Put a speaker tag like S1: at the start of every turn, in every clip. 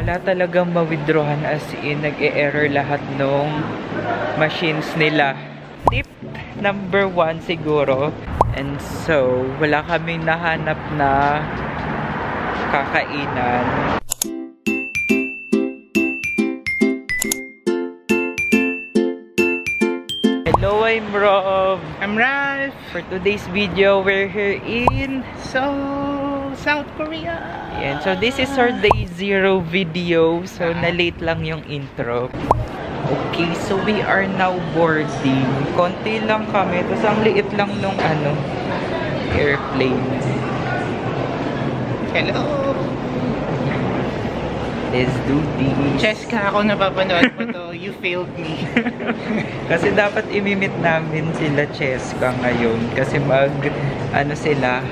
S1: wala talagang ma-withdrawhan, as in nag-e-error lahat ng machines nila. Tip number 1 siguro. And so, wala kaming nahanap na kakainan. Hello, I'm Rob.
S2: I'm Ralph.
S1: For today's video, we're here in
S2: South Korea.
S1: Yan. So this is our day 0 video. So na-late lang yung intro. Okay, so we are now boarding. Konti lang kami. Tapos ang liit lang nung airplane.
S2: Hello.
S1: Let's do this.
S2: Cheska, ako napapanood mo to. You failed me.
S1: Kasi dapat imimit namin sila Cheska ngayon. Kasi sila,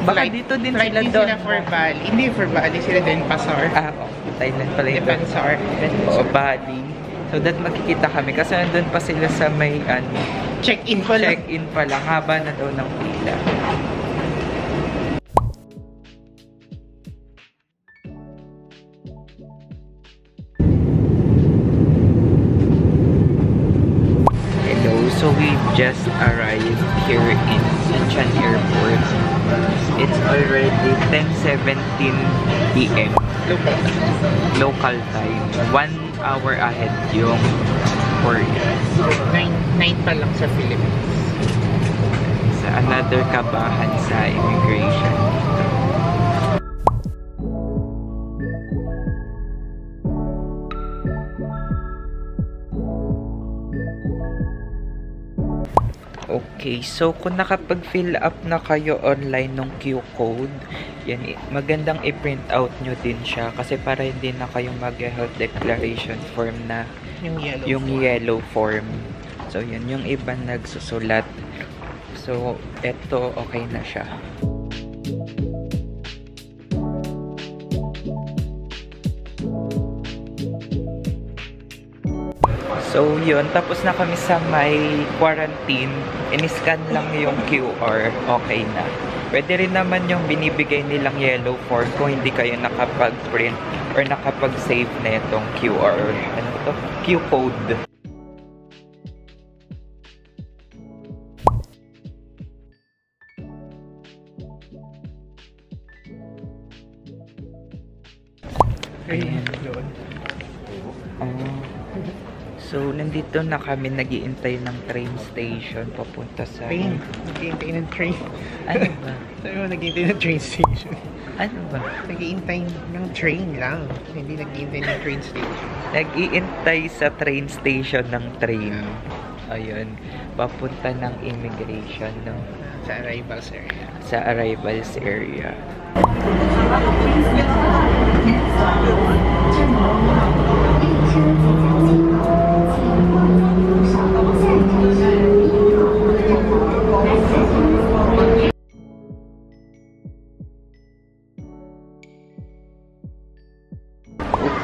S1: baka dito din sila doon.
S2: Sila for Bali. Hindi for Bali, sila din Pasar.
S1: Thailand pala ito.
S2: Pasar.
S1: O, Bali. So that makikita kami. Kasi nandun pa sila sa may
S2: check-in pa lang.
S1: Check-in pa lang. Haba na daw ng pila. So we just arrived here in Incheon Airport. It's already 10:17 PM. Local time. 1 hour ahead yung Korea.
S2: 9 pa lang sa Philippines.
S1: Sa another kabahan sa immigration. Okay, so kung nakapag-fill up na kayo online ng Q-code, yan, magandang i-print out nyo din siya kasi para hindi na kayo mag-health declaration form na yung yellow form. So yun, yung iba nagsusulat. So, eto okay na siya. So, yun. Tapos na kami sa may quarantine. In-scan lang yung QR. Okay na. Pwede rin naman yung binibigay nilang yellow form kung hindi kayo nakapag-print or nakapag-save na itong QR. Ano to? Q-code. Ayan. So, nandito na kami nag-iintay ng train station papunta sa...
S2: Train? Nag-iintay ng train.
S1: Ano ba?
S2: Sabi mo, nag-iintay ng train station.
S1: Ano ba?
S2: Nag-iintay ng train lang. Hindi nag-iintay ng train station.
S1: Nag-iintay sa train station ng train. Ayun. Papunta ng immigration, no?
S2: Sa arrivals area.
S1: Sa arrivals area.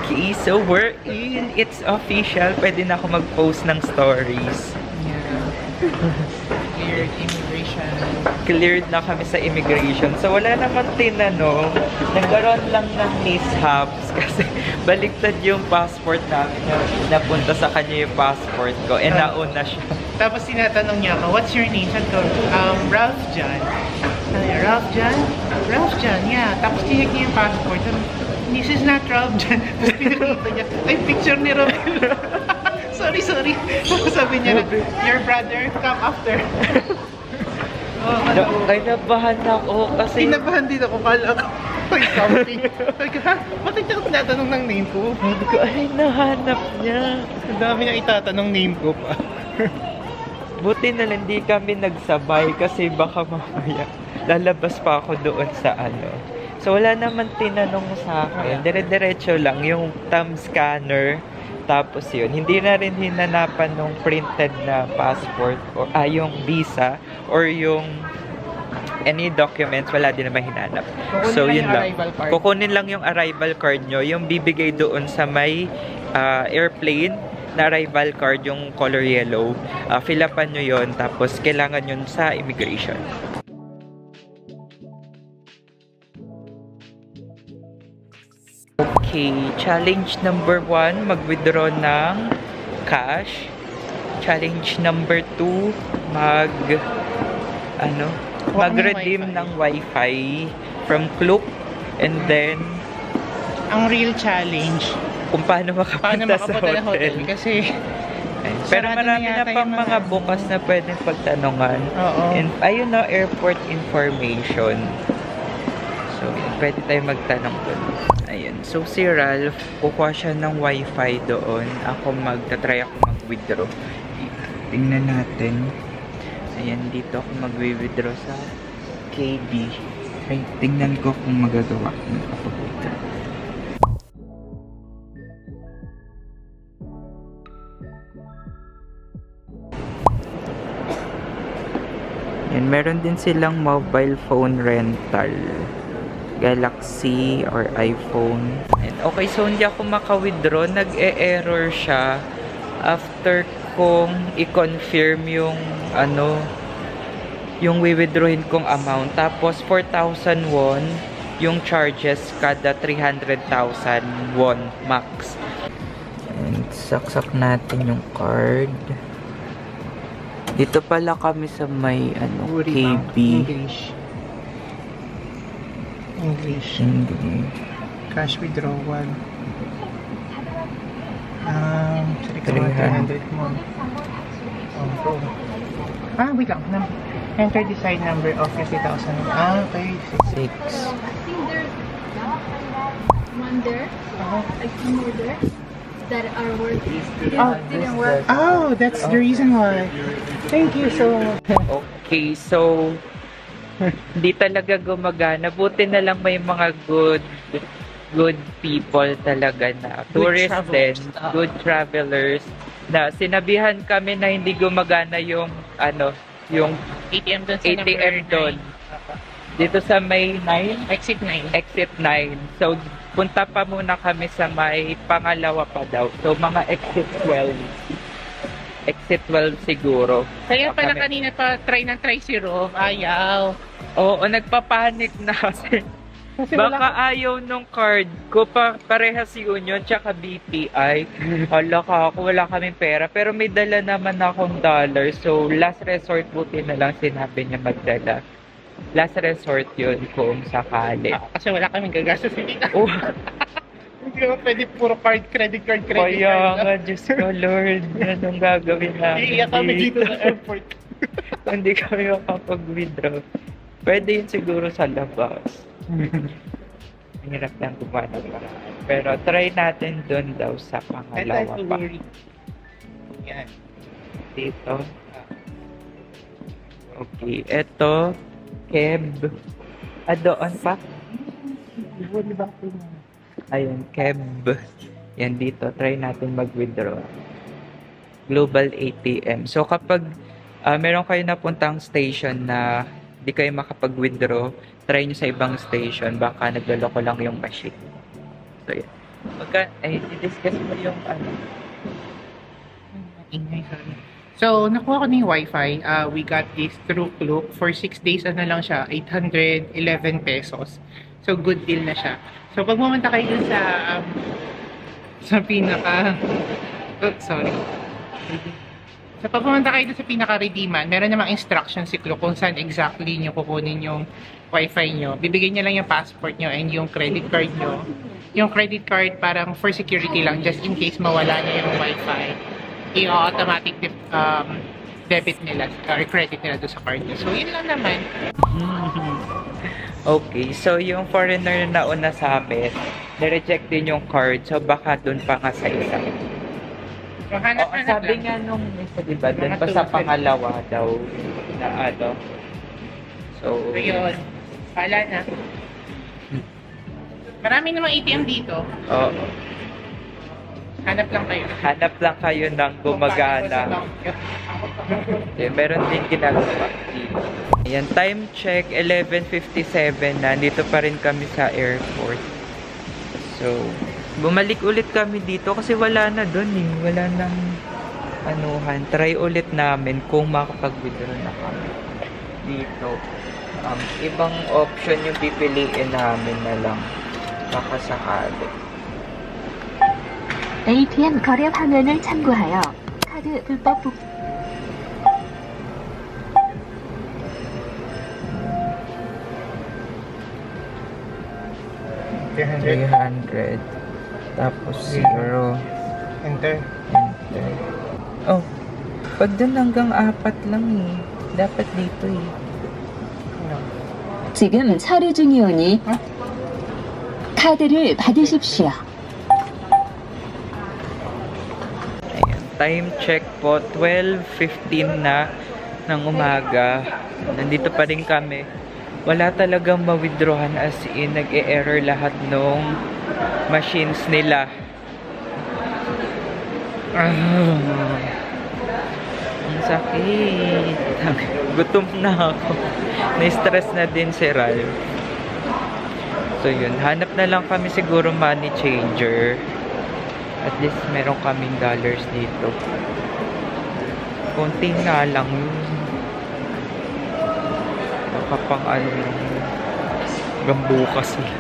S1: Okay, so we're in. It's official. Pwede na ako mag-post ng stories.
S2: Yeah. Cleared immigration.
S1: Cleared na kami sa immigration. So wala naman tinanong. Nagkaroon lang ng mishaps kasi baliktad yung passport namin. Napunta sa kanya yung passport ko. And nauna siya.
S2: Tapos tinatanong niya ako, what's your name? Sabi ko, Ralph John. Ralph John? Ralph John, yeah. Tapos tinig niya yung passport. This is not Ralph John. Tapos pinakita niya, ay, picture ni Romel. Sorry. Sabi niya na, your brother, come after.
S1: Ay, nabahan ako kasi...
S2: Kinabahan din ako, kala ko. Ay, something. Sabi ko, ha? Bakit niya tinatanong ng name ko?
S1: Sabi ko, ay, nahanap niya.
S2: Ang dami niya itatanong name ko pa.
S1: Buti na lang di kami nagsabay kasi baka mamaya lalabas pa ako doon sa So, wala naman tinanong sa akin. Dire-diretso lang yung thumb scanner. Tapos yun, hindi na rin hinanapan nung printed na passport or yung visa or yung any documents, wala din naman hinanap. So, yun lang. Kukunin lang yung arrival card nyo, yung bibigay doon sa may airplane na arrival card, yung color yellow. Fill upan nyo yun, tapos kailangan yun sa immigration. Okay, challenge number 1, mag-withdraw ng cash. Challenge number 2, mag-redeem ng Wi-Fi from Klook. And then,
S2: Ang real challenge,
S1: kung paano makapunta sa
S2: ng
S1: hotel.
S2: Kasi,
S1: Pero
S2: sarado
S1: marami
S2: na
S1: na
S2: yata
S1: pang
S2: yung
S1: mga bukas na pwedeng pagtanungan.
S2: Oo.
S1: And ayun na, airport information. So, pwede tayo magtanong doon. Ayun. So, si Ralph, kukuha siya ng wifi doon. Ako magta-try ako mag-withdraw. Tingnan natin. Ayan, dito ako mag-withdraw sa KB. Ay, tingnan ko kung magagawa ko kapag-withdraw. Yan, meron din silang mobile phone rental. Galaxy or iPhone. And okay, so hindi ako maka-withdraw. Nag-e-error siya after kong i-confirm yung yung wi-withdrawin kong amount. Tapos 4,000 won yung charges kada 300,000 won max. And saksak natin yung card. Dito pala kami sa may KB.
S2: English. Cash withdrawal. Sorry ka mga 300 mo. Wait lang. Enter the side number of 50,000. Okay.
S1: 6.
S3: I think there's one there. I think more there that are working. Didn't work.
S2: Oh, that's the reason why. Thank you so much.
S1: Okay, so hindi talaga gumagana. Buti na lang may mga good people talaga na tourists din, good travelers na sinabihan kami na hindi gumagana yung yung
S2: ATM doon
S1: ATM doon. Dito sa may 9?
S2: Exit 9.
S1: Exit 9. So, punta pa muna kami sa may pangalawa pa daw. So, mga exit 12. Exit 12 siguro.
S2: Kaya pala
S1: Kami.
S2: kanina pa try si Rob. Ayaw.
S1: Oo, nagpapanik na kasi. Baka ayaw nung card ko pa parehas Union tsaka BPI. Hala ka ako, wala kaming pera. Pero may dala naman akong dollar. So, last resort buti na lang sinabi niya magdala. Last resort yun kung sakali.
S2: Kasi wala kaming gagastos dito.
S1: Oh,
S2: Hindi naman pwede puro credit card.
S1: kaya nga, Diyos ko Lord. Anong gagawin namin
S2: Iiyak kami dito sa airport.
S1: Hindi kami makapag-withdraw. Pwede yun siguro sa labas. Hirap lang gumawa ng paraan. Pero try natin doon daw sa pangalawa pa.
S2: Yan.
S1: Dito. Okay, eto. Keb. Doon pa. Ayun, Keb. Yan dito. Try natin mag-withdraw. Global ATM. So kapag meron kayo napuntang station na di kayo makapag-withdraw, try nyo sa ibang station. Baka nagloloko lang yung machine. So, yan. I-discuss mo yung
S2: Ingay, sorry. So, nakuha ko na yung Wi-Fi. We got this through Klook. For 6 days, lang siya, 811 pesos. So, good deal na siya. So, pag pumunta kayo dun sa pinaka... sorry. So, pag pumunta kayo dun sa pinaka-redeeman, meron namang instruction si Klook kung saan exactly nyo kukunin yung Wi-Fi nyo. Bibigyan nyo lang yung passport nyo and yung credit card nyo. Yung credit card parang for security lang, just in case mawala na yung Wi-Fi. I-automatic debit nila or credit nila doon sa card nyo. So, yun lang naman.
S1: Okay, so yung foreigner na nauna sa amin, nireject din yung card. So, baka dun pa nga sa isa.
S2: So, hanap-hanap
S1: Sabi
S2: lang.
S1: nga nung isa, diba, dun
S2: Mga
S1: pa sa
S2: two,
S1: pangalawa daw na So,
S2: So, yun. Pala na. Marami namang ATM dito.
S1: oo.
S2: Hanap lang kayo.
S1: Hanap lang kayo ng gumagana. Okay, meron din ginagawa dito. Ayan, time check, 11:57 na. Dito pa rin kami sa airport. So, bumalik ulit kami dito kasi wala na dun eh. Wala nang anuhan. Try ulit namin kung makapag-withdraw na kami dito. Ibang option yung pipiliin namin na lang. Baka sakali.
S4: ATM 거래 화면을 참고하여 카드 불법 부...
S1: 300. Tapos 0.
S2: Enter.
S1: Enter. Oh, pag dun hanggang 4 lang eh. Dapat dito eh.
S4: 지금 처리 중이오니 카드를 받으십시오.
S1: Ayan. Time check po, 12:15 na ng umaga. Nandito pa rin kami. Wala talagang ma-withdrawhan, as in, nag-e-error lahat nung machines nila. Ang sakit. Gutom na ako. Na-stress na din si Ralph. So yun, hanap na lang kami siguro money changer. At least meron kaming dollars dito. Konti nga lang yun. Kapang ano yung gambukas eh.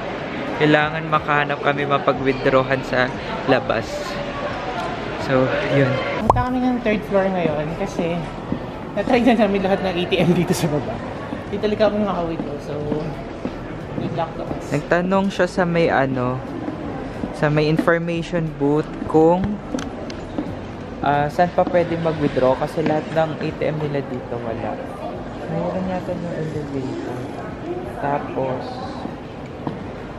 S1: Kailangan makahanap kami mapag-withdrawhan sa labas. So, yun.
S2: Punta kami ng 3rd floor ngayon kasi na-try na namin lahat ng ATM dito sa baba. Hindi talaga kami maka-withdraw. So, good luck to us.
S1: Nagtanong siya sa may ano, sa may information booth kung saan pa pwede mag-withdraw kasi lahat ng ATM nila dito wala. Mayroon yata yung elevator. Tapos,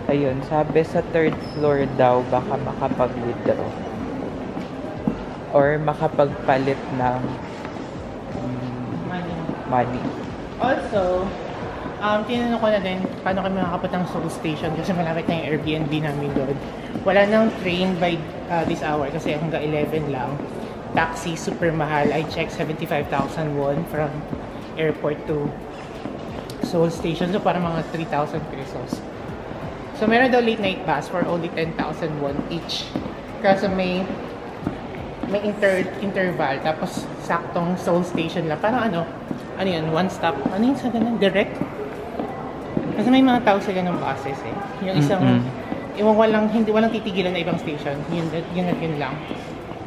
S1: ayun, sabi sa 3rd floor daw baka makapag-withdraw. Or makapagpalit ng money.
S2: Also, tinanong ko na din paano kami makakapunta ng Seoul Station kasi malapit na yung Airbnb namin doon. Wala nang train by this hour kasi hanggang 11 lang. Taxi, super mahal. I checked 75,000 won from airport to Seoul Station. So, para mga 3,000 pesos. So, meron daw late night bus for only 10,000 won each. Kasi may interval. Tapos, saktong Seoul Station lang. Parang ano yun, one stop. Ano yun sa ganun? Direct? Kasi may mga tao sila ng buses eh. Yung isang, yung walang titigilan na ibang station. Yun lang.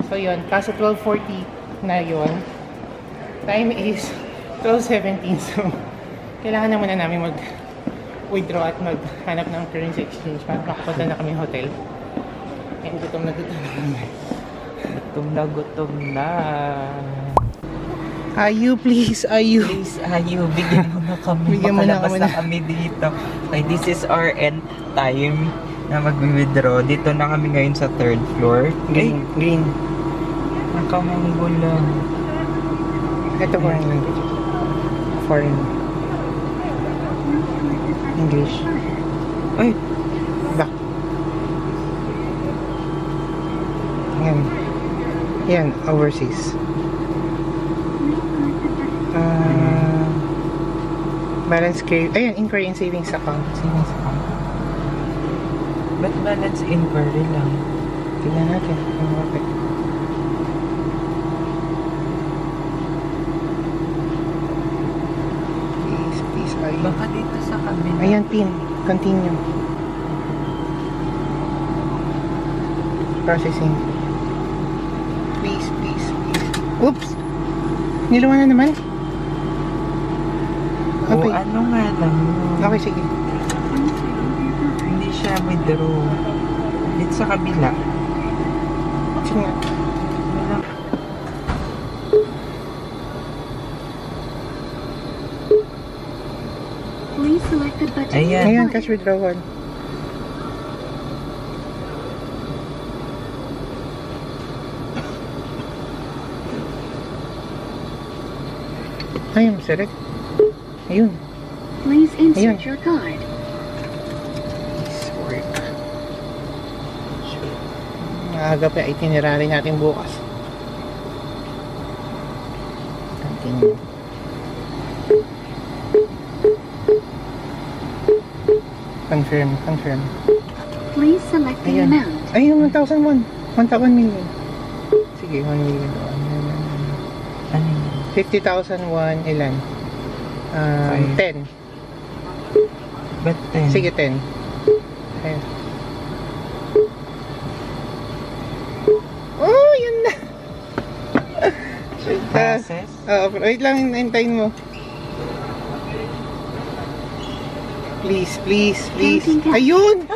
S2: So, yun. Kaso 12:40 na yun. Time is 12:17. So, kailangan naman na namin mag-withdraw at maghanap ng currency exchange para makapunta na kami hotel. And gutom na kami.
S1: Gutom na.
S2: Ayu, please, Ayu.
S1: Please, Ayu, bigyan mo na kami.
S2: Bigyan mo na
S1: Makalabas na kami dito. Okay, this is our end time na mag-withdraw. Dito na kami ngayon sa 3rd floor.
S2: Green.
S1: Nakamanggo lang.
S2: Ito foreign language. Foreign. English.
S1: Ay,
S2: Back. Yan, overseas. Balance credit. Ayan, inquiry and savings account.
S1: ba't balance inquiry lang?
S2: Tingnan natin. Okay. Please, Ayu.
S1: Baka dito sa kabila.
S2: Ayan, pin. Continue. Processing. Please. Oops! Nilawan na naman. Okay.
S1: Ano nga lang yun?
S2: Okay, sige.
S1: Hindi siya withdraw. Dito sa kabila.
S2: Sige nga.
S4: Please select the budget.
S1: Ayan.
S2: Ayan, cash withdrawal. Ayun, select. Ayun.
S4: Please insert
S2: Ayun.
S4: your card.
S2: Maaga pa itinerary natin bukas. Continue. Confirm.
S4: Please select the
S2: Ayan.
S4: amount.
S2: Ayun, 1,001. 1,000 million. Sige, 1 million.
S1: Ano yun?
S2: 50,001 ilan? 10.
S1: Ba't 10?
S2: Sige, 10. Ayun. Wait lang, hintayin mo. Please, please, please. Ayun!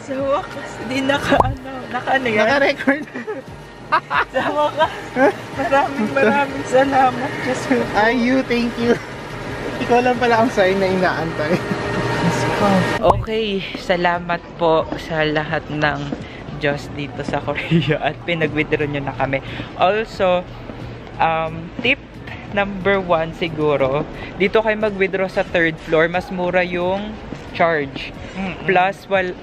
S1: Sa wakas, di naka-ano yan?
S2: Naka-record.
S1: Sa wakas, maraming salamat. Diyos ko.
S2: Thank you. Ikaw lang pala ang sign na inaantay.
S1: Okay, salamat po sa lahat ng Diyos dito sa Korea at pinag-withdraw nyo na kami. Also, tip number 1 siguro, dito kayo mag-withdraw sa 3rd floor, mas mura yung charge. Plus, 1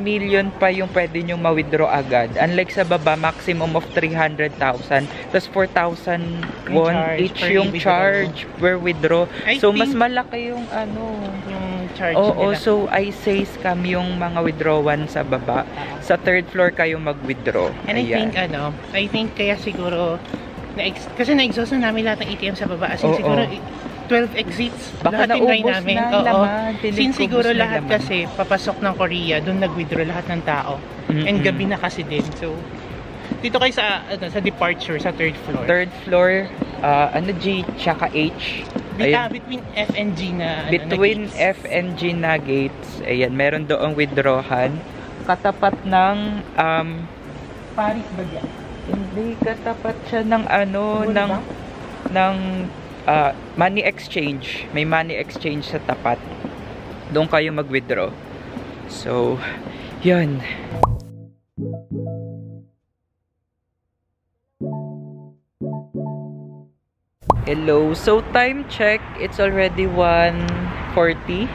S1: million pa yung pwede nyo ma-withdraw agad. Unlike sa baba, maximum of 300,000. Tapos 4,000 won each yung charge per withdraw. So, mas malaki yung
S2: yung charge
S1: Oo,
S2: nila.
S1: so I say scam yung mga withdrawan sa baba. Sa 3rd floor kayo mag-withdraw.
S2: And
S1: Ayan.
S2: I think kaya siguro, kasi na-exhaust na namin lahat ng ATM sa baba. As in,
S1: Oo.
S2: siguro 12 exits.
S1: Baka
S2: lahat tinry
S1: naubos
S2: namin.
S1: na laman.
S2: Since siguro
S1: Ubos na
S2: lahat
S1: laman.
S2: kasi papasok ng Korea, doon nag-withdraw lahat ng tao. And gabi na kasi din. So, dito kayo sa departure, sa 3rd floor.
S1: 3rd floor, G, tsaka H. Ayun.
S2: Between F and G na
S1: Between
S2: na gates.
S1: F and G na gates. Ayan, meron doong withdrawhan. Katapat ng,
S2: Paris ba yan?
S1: hindi, katapat siya ng money exchange. May money exchange sa tapat. Doon kayo mag-withdraw. So, yun. Hello. So, time check. It's already 1:40.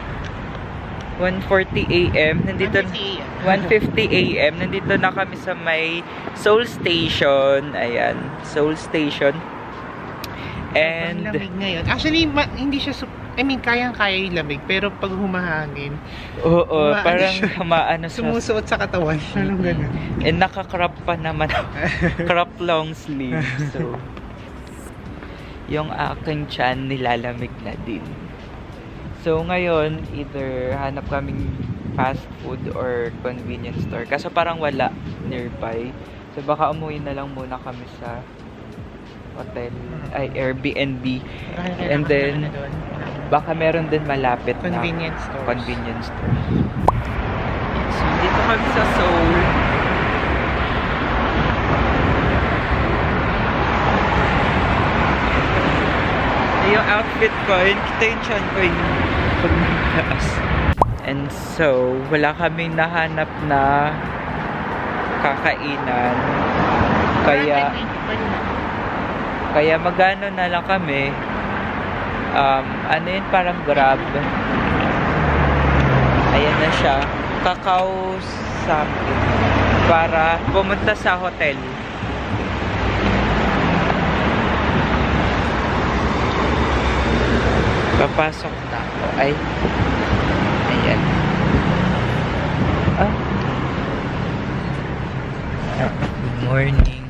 S1: 1:40 AM. Nandito 1:50 AM. Nandito na kami sa may Seoul Station. Ayan, Seoul Station.
S2: Ang
S1: And
S2: lamig ngayon. Actually, hindi siya kayang-kaya yung lamig, pero pag humahangin,
S1: oo,
S2: Umaano
S1: parang
S2: siya.
S1: humaano siya.
S2: sumusuot sa katawan. Anong ganun?
S1: And naka-crop pa naman. Crop long sleeve. So, yung aking tiyan nilalamig na din. So, ngayon, either hanap kaming fast food or convenience store. Kaso parang wala nearby. So, baka umuwi na lang muna kami sa hotel, Airbnb. And then, baka meron din malapit
S2: Convenience
S1: na
S2: stores.
S1: convenience store. So, dito kami sa Seoul. Yung outfit ko, yun, kita yung chan ko yung pagmataas. And so, wala kaming nahanap na kakainan. Kaya magano na lang kami. Ano yun, parang Grab. Ayan na siya. Kakao something. Para pumunta sa hotel. Papasok na ako. Ayan. Good morning.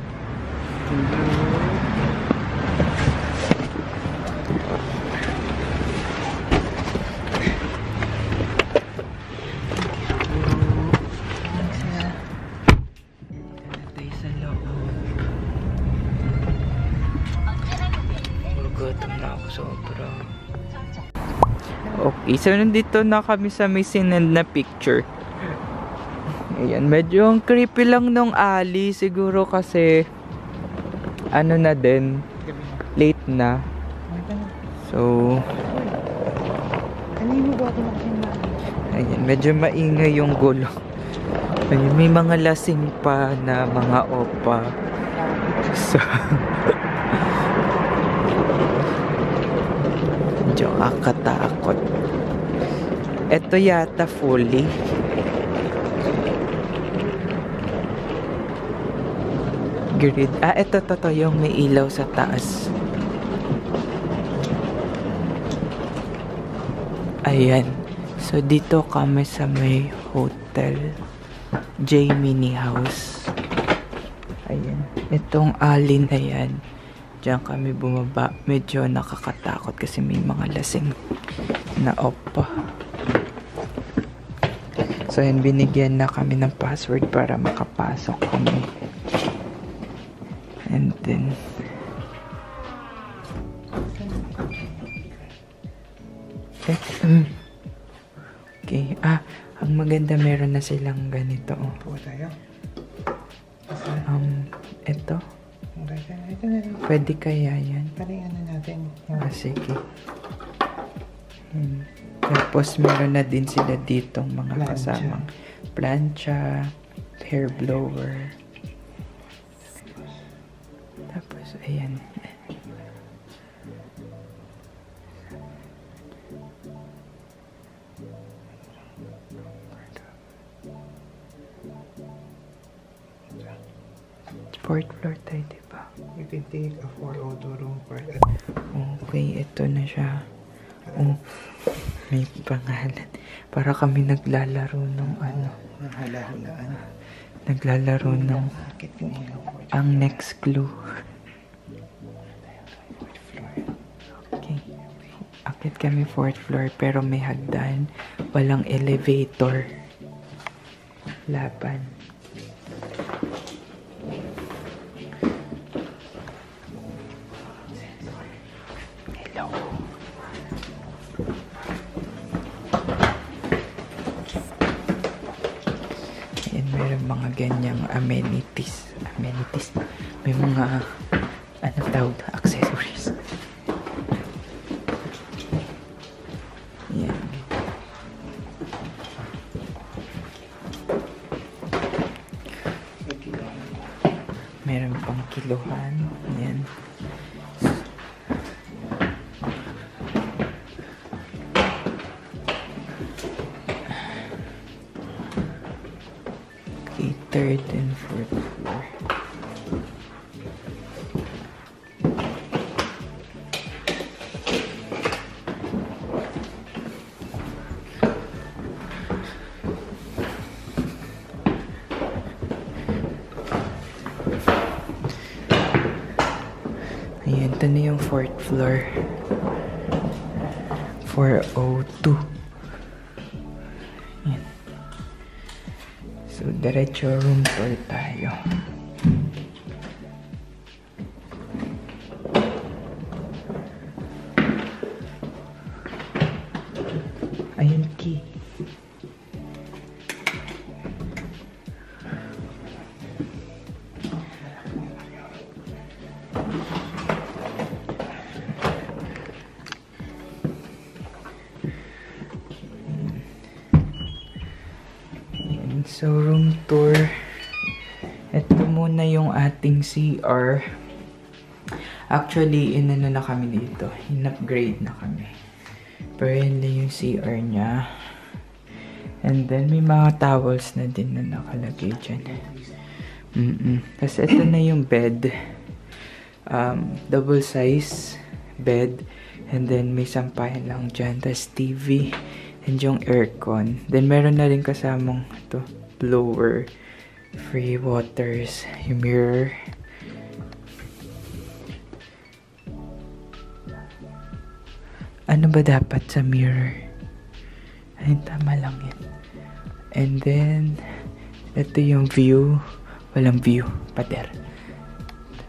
S1: Tayo sa loob. Gutom na ako sobra. Okay, so nandito na kami sa may sinend na picture. Ayan, medyo ang creepy lang nung alley. Siguro kasi ano na din, late na. So ayan, medyo maingay yung gulo. Ayan, may mga lasing pa na mga opa. So medyo kakatakot. Ito yata fully. Grid. Ito yung may ilaw sa taas. Ayan. So, dito kami sa may hotel. J Mini House. Ayan. Itong alley na yan. Diyan kami bumaba. Medyo nakakatakot kasi may mga lasing na opa. So, yan. Binigyan na kami ng password para makapasok kami. And then maganda meron na silang ganito.
S2: Po tayo.
S1: Ito.
S2: Ito na lang.
S1: Pwede kaya yan?
S2: Paring ano natin.
S1: Sige. Tapos meron na din sila ditong mga
S2: Plancha.
S1: kasamang plancha, hair blower. Tapos ayan. Fourth floor tayo, diba?
S2: You can take a 402 room for that.
S1: Okay, ito na siya. Oh, may pangalan. Para kami naglalaro ng ano.
S2: Hula-hulaan.
S1: Naglalaro ng
S2: Akit ko niya.
S1: ang next clue. Okay. Akit kami 4th floor pero may hagdan. Walang elevator. Laban. Hello. Ayan, meron mga ganyang amenities. May mga, ano tawag, accessories. Ayan. Meron pang kiluhan. Ayan. Okay, 3rd and 4th floor. Ayan, ito na yung 4th floor. 402. Ayan. So, diretso room tour tayo. Ayun, key. So, room tour. Ito muna yung ating CR. Actually, inano na kami dito. In-upgrade na kami. Pero yun na yung CR niya. And then, may mga towels na din na nakalagay dyan. Tapos, ito na yung bed. Double size bed. And then, may sampayan lang dyan. Tapos, TV. And yung aircon. Then, meron na rin kasamang ito. Blower, free waters, yung mirror. Ano ba dapat sa mirror? Ay, tama lang yan. And then, ito yung view. Walang view. Pader.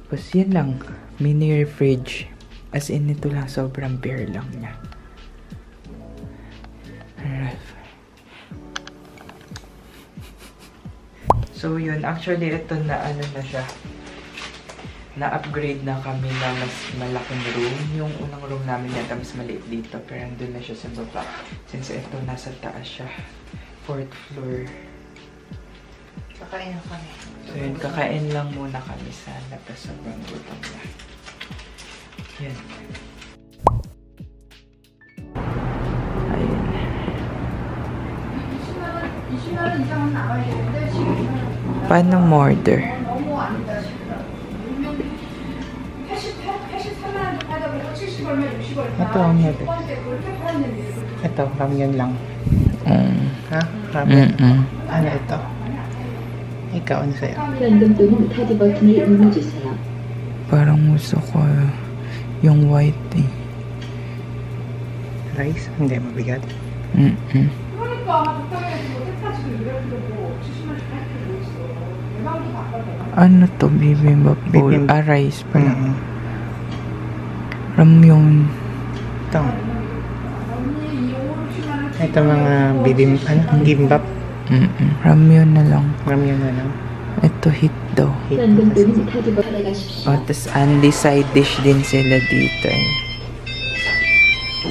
S1: Tapos, yan lang. Mini fridge. As in, ito lang. Sobrang bare lang niya. Ref. So yun, actually ito na ano na siya. Na-upgrade na kami na mas malaking room. Yung unang room namin yata mas maliit dito. Pero andun na siya sa baba. Since ito nasa taas siya. 4th floor.
S2: Kakain na kami.
S1: So yun, kakain lang muna kami sa labas. Sobrang gutom na. Yan. Ayun. Paano order?
S2: Ito ang heavy. Ito, ramyun lang. Ha? Ramyun. Ano ito? Ikaw, ano sa'yo?
S4: 현금 또는 카드 버튼을 눌러주세요.
S1: Parang gusto ko yung white eh.
S2: Rice? Hindi, mabigat.
S1: Ano to? Bibimbap bowl?
S2: Bibimbap.
S1: Rice pala.
S2: Mm-hmm.
S1: Ramyun.
S2: Ito. Ito mga bibimbap. Ano? Gimbap.
S1: Ramyun na lang.
S2: Ramyun na lang.
S1: Ito, hitdo. Oh, tas only side dish din sila dito eh.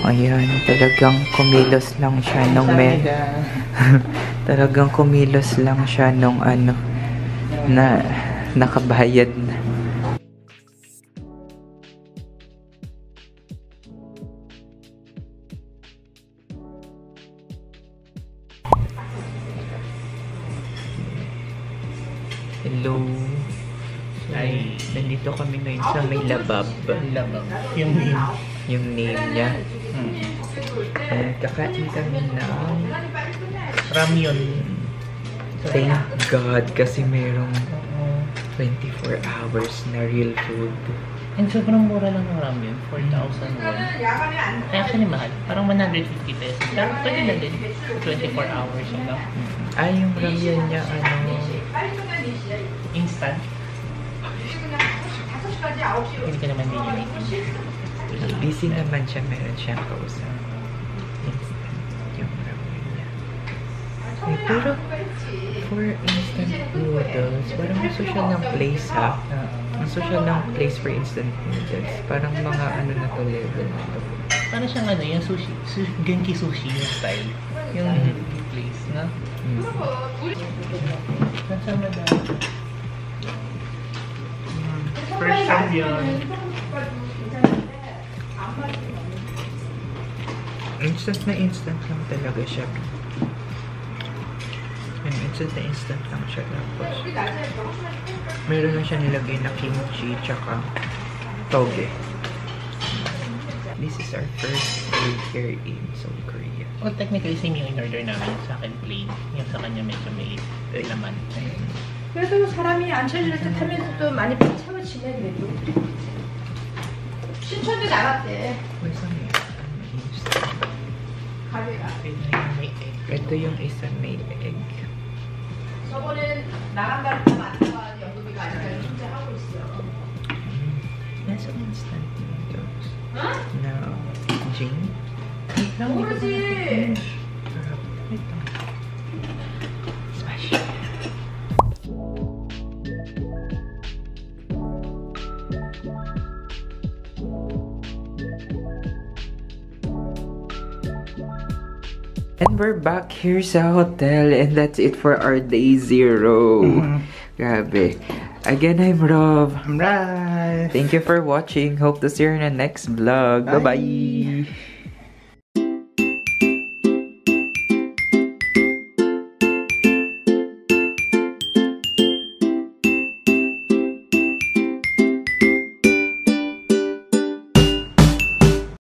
S1: Ayan, talagang kumilos lang siya nung talagang kumilos lang siya nung ano, na nakabayad na. Hello.
S2: Ay.
S1: Nandito kami ngayon sa may labab.
S2: Labab. Yung name.
S1: Yung name niya. And kakain kami ng
S2: Ramyun.
S1: thank God kasi merong 24 hours na real food.
S2: And sobrang mura lang ng ramyun. 4,000 won. Ay, actually mahal. Parang 150 pesos. Pero pwede na din. 24 hours lang.
S1: Yung ramyun niya,
S2: Instant. Hindi ka naman din yun.
S1: busy naman siya, meron siyang kausap. Yung ramyun niya. Pero, for instant noodles, parang gusto siya ng place ha. Ang social ng place for instant noodles. Parang mga ano na to, level na to.
S2: Parang siyang ano, yung sushi, Genki sushi yung style. Yung place, na? Nasama na. First time yun.
S1: Instant lang talaga siya. Instant lang siya. Tapos, meron na siya nilagay na kimchi tsaka toge. This is our first day here in Seoul, Korea.
S2: Well, technically, same yung in-order namin. Sa akin, plain. Yung sa kanya medyo may laman.
S5: 그래도 사람이 안 찾을 듯 하면서도 많이 채워지네 그래도 신천지 나갔대
S1: Where's ang instant?
S5: 가게가
S2: May egg.
S1: Ito yung isa may egg.
S5: 저번엔 나간다고 하면 안 나가는 연구비가 아니라 진짜 하고 있어
S1: Nasa instant noodles.
S5: 응?
S1: Na Jing.
S5: 모르지
S1: Sarap. Ito. Smash. And we're back here sa hotel and that's it for our day 0. Grabe. Again, I'm Rob.
S2: Right.
S1: Thank you for watching. Hope to see you in the next vlog. Bye-bye.